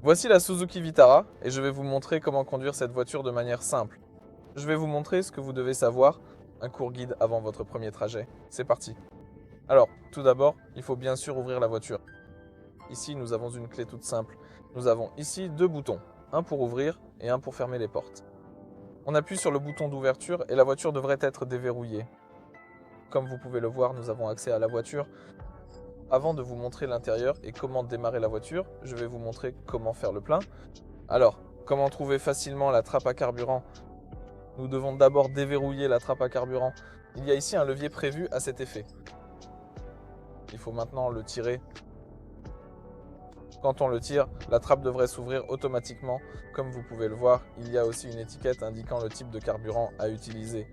Voici la Suzuki Vitara et je vais vous montrer comment conduire cette voiture de manière simple. Je vais vous montrer ce que vous devez savoir, un court guide avant votre premier trajet. C'est parti. Alors, tout d'abord, il faut bien sûr ouvrir la voiture. Ici, nous avons une clé toute simple. Nous avons ici deux boutons, un pour ouvrir et un pour fermer les portes. On appuie sur le bouton d'ouverture et la voiture devrait être déverrouillée. Comme vous pouvez le voir, nous avons accès à la voiture. Avant de vous montrer l'intérieur et comment démarrer la voiture, je vais vous montrer comment faire le plein. Alors, comment trouver facilement la trappe à carburant? Nous devons d'abord déverrouiller la trappe à carburant. Il y a ici un levier prévu à cet effet. Il faut maintenant le tirer. Quand on le tire, la trappe devrait s'ouvrir automatiquement. Comme vous pouvez le voir, il y a aussi une étiquette indiquant le type de carburant à utiliser.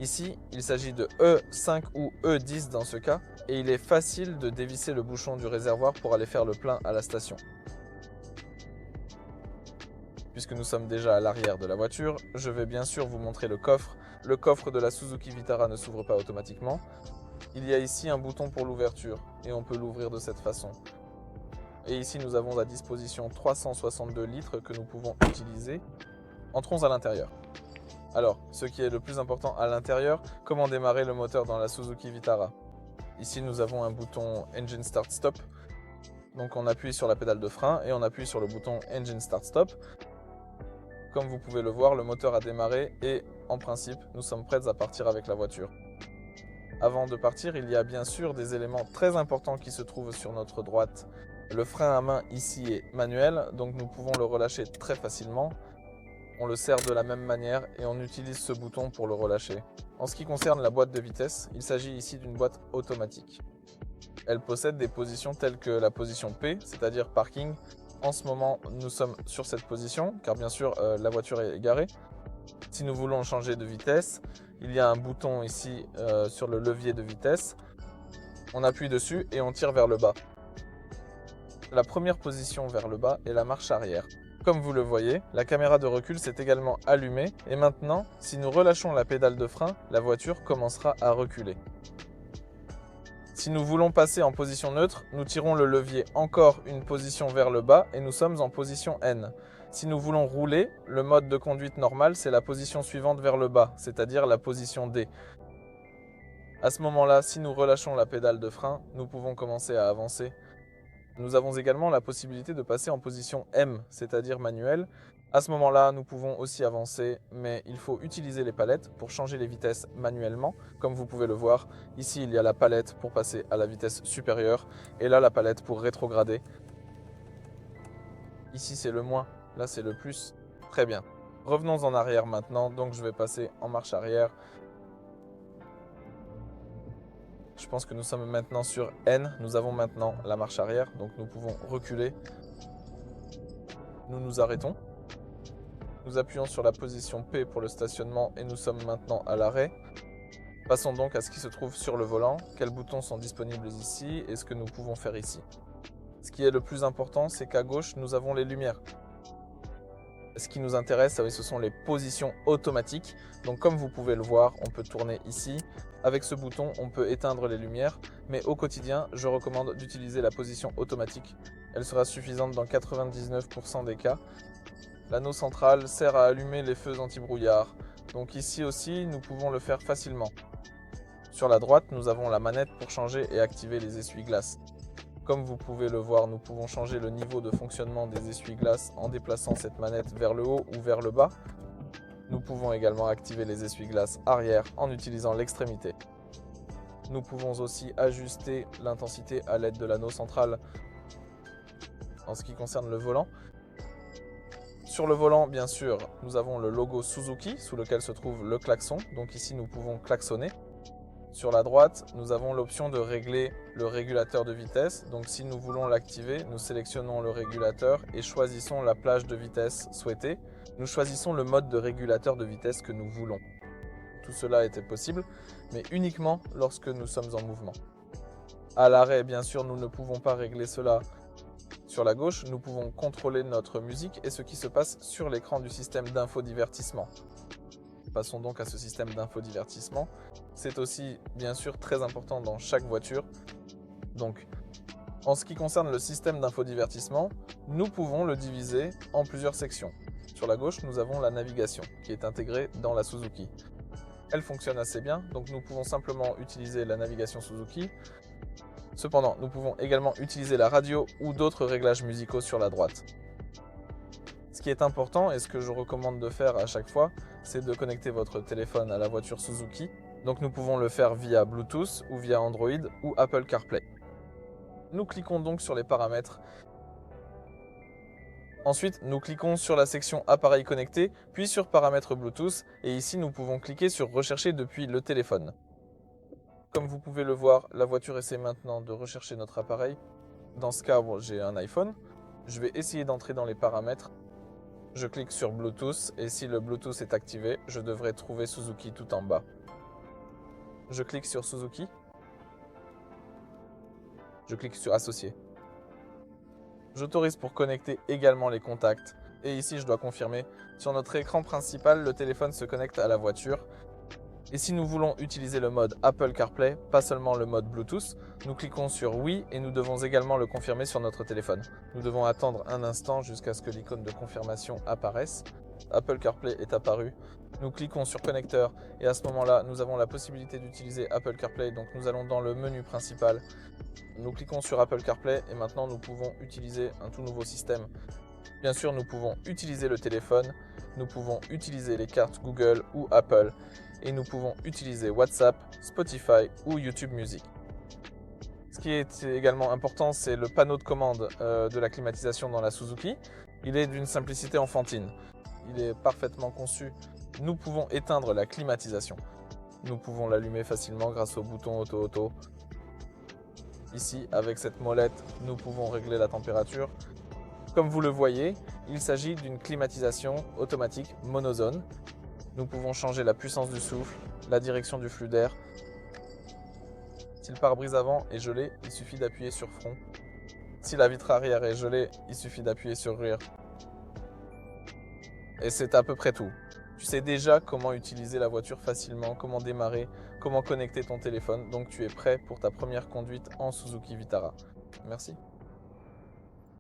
Ici, il s'agit de E5 ou E10 dans ce cas, et il est facile de dévisser le bouchon du réservoir pour aller faire le plein à la station. Puisque nous sommes déjà à l'arrière de la voiture, je vais bien sûr vous montrer le coffre. Le coffre de la Suzuki Vitara ne s'ouvre pas automatiquement. Il y a ici un bouton pour l'ouverture, et on peut l'ouvrir de cette façon. Et ici, nous avons à disposition 362 litres que nous pouvons utiliser. Entrons à l'intérieur. Alors, ce qui est le plus important à l'intérieur, comment démarrer le moteur dans la Suzuki Vitara. Ici, nous avons un bouton Engine Start Stop. Donc on appuie sur la pédale de frein et on appuie sur le bouton Engine Start Stop. Comme vous pouvez le voir, le moteur a démarré et, en principe, nous sommes prêts à partir avec la voiture. Avant de partir, il y a bien sûr des éléments très importants qui se trouvent sur notre droite. Le frein à main ici est manuel, donc nous pouvons le relâcher très facilement. On le serre de la même manière et on utilise ce bouton pour le relâcher. En ce qui concerne la boîte de vitesse, il s'agit ici d'une boîte automatique. Elle possède des positions telles que la position P, c'est-à-dire parking. En ce moment, nous sommes sur cette position, car bien sûr, la voiture est garée. Si nous voulons changer de vitesse, il y a un bouton ici sur le levier de vitesse. On appuie dessus et on tire vers le bas. La première position vers le bas est la marche arrière. Comme vous le voyez, la caméra de recul s'est également allumée et maintenant, si nous relâchons la pédale de frein, la voiture commencera à reculer. Si nous voulons passer en position neutre, nous tirons le levier encore une position vers le bas et nous sommes en position N. Si nous voulons rouler, le mode de conduite normal, c'est la position suivante vers le bas, c'est-à-dire la position D. À ce moment-là, si nous relâchons la pédale de frein, nous pouvons commencer à avancer. Nous avons également la possibilité de passer en position M, c'est-à-dire manuelle. À ce moment-là, nous pouvons aussi avancer, mais il faut utiliser les palettes pour changer les vitesses manuellement. Comme vous pouvez le voir, ici il y a la palette pour passer à la vitesse supérieure, et là la palette pour rétrograder. Ici c'est le moins, là c'est le plus. Très bien. Revenons en arrière maintenant, donc je vais passer en marche arrière. Je pense que nous sommes maintenant sur N, nous avons maintenant la marche arrière, donc nous pouvons reculer. Nous nous arrêtons. Nous appuyons sur la position P pour le stationnement et nous sommes maintenant à l'arrêt. Passons donc à ce qui se trouve sur le volant, quels boutons sont disponibles ici et ce que nous pouvons faire ici. Ce qui est le plus important, c'est qu'à gauche, nous avons les lumières. Ce qui nous intéresse, ce sont les positions automatiques. Donc comme vous pouvez le voir, on peut tourner ici. Avec ce bouton, on peut éteindre les lumières, mais au quotidien, je recommande d'utiliser la position automatique. Elle sera suffisante dans 99% des cas. L'anneau central sert à allumer les feux anti-brouillard. Donc ici aussi, nous pouvons le faire facilement. Sur la droite, nous avons la manette pour changer et activer les essuie-glaces. Comme vous pouvez le voir, nous pouvons changer le niveau de fonctionnement des essuie-glaces en déplaçant cette manette vers le haut ou vers le bas. Nous pouvons également activer les essuie-glaces arrière en utilisant l'extrémité. Nous pouvons aussi ajuster l'intensité à l'aide de l'anneau central en ce qui concerne le volant. Sur le volant, bien sûr, nous avons le logo Suzuki sous lequel se trouve le klaxon. Donc ici, nous pouvons klaxonner. Sur la droite, nous avons l'option de régler le régulateur de vitesse. Donc si nous voulons l'activer, nous sélectionnons le régulateur et choisissons la plage de vitesse souhaitée. Nous choisissons le mode de régulateur de vitesse que nous voulons. Tout cela était possible, mais uniquement lorsque nous sommes en mouvement. À l'arrêt, bien sûr, nous ne pouvons pas régler cela. Sur la gauche, nous pouvons contrôler notre musique et ce qui se passe sur l'écran du système d'infodivertissement. Passons donc à ce système d'infodivertissement. C'est aussi bien sûr très important dans chaque voiture. Donc En ce qui concerne le système d'infodivertissement, nous pouvons le diviser en plusieurs sections. Sur la gauche, nous avons la navigation qui est intégrée dans la Suzuki. Elle fonctionne assez bien, donc nous pouvons simplement utiliser la navigation Suzuki. Cependant, nous pouvons également utiliser la radio ou d'autres réglages musicaux sur la droite. Ce qui est important et ce que je recommande de faire à chaque fois, c'est de connecter votre téléphone à la voiture Suzuki. Donc nous pouvons le faire via Bluetooth ou via Android ou Apple CarPlay. Nous cliquons donc sur les paramètres. Ensuite, nous cliquons sur la section appareil connecté, puis sur paramètres Bluetooth, et ici nous pouvons cliquer sur rechercher depuis le téléphone. Comme vous pouvez le voir, la voiture essaie maintenant de rechercher notre appareil. Dans ce cas, j'ai un iPhone. Je vais essayer d'entrer dans les paramètres. Je clique sur Bluetooth, et si le Bluetooth est activé, je devrais trouver Suzuki tout en bas. Je clique sur Suzuki. Je clique sur Associer. J'autorise pour connecter également les contacts. Et ici, je dois confirmer. Sur notre écran principal, le téléphone se connecte à la voiture. Et si nous voulons utiliser le mode Apple CarPlay, pas seulement le mode Bluetooth, nous cliquons sur oui et nous devons également le confirmer sur notre téléphone. Nous devons attendre un instant jusqu'à ce que l'icône de confirmation apparaisse. Apple CarPlay est apparu. Nous cliquons sur connecteur et à ce moment-là, nous avons la possibilité d'utiliser Apple CarPlay. Donc nous allons dans le menu principal. Nous cliquons sur Apple CarPlay et maintenant nous pouvons utiliser un tout nouveau système. Bien sûr, nous pouvons utiliser le téléphone, nous pouvons utiliser les cartes Google ou Apple et nous pouvons utiliser WhatsApp, Spotify ou YouTube Music. Ce qui est également important, c'est le panneau de commande de la climatisation dans la Suzuki. Il est d'une simplicité enfantine. Il est parfaitement conçu. Nous pouvons éteindre la climatisation. Nous pouvons l'allumer facilement grâce au bouton auto-auto. Ici, avec cette molette, nous pouvons régler la température. Comme vous le voyez, il s'agit d'une climatisation automatique monozone. Nous pouvons changer la puissance du souffle, la direction du flux d'air. Si le pare-brise avant est gelé, il suffit d'appuyer sur front. Si la vitre arrière est gelée, il suffit d'appuyer sur rear. Et c'est à peu près tout. Tu sais déjà comment utiliser la voiture facilement, comment démarrer, comment connecter ton téléphone. Donc tu es prêt pour ta première conduite en Suzuki Vitara. Merci.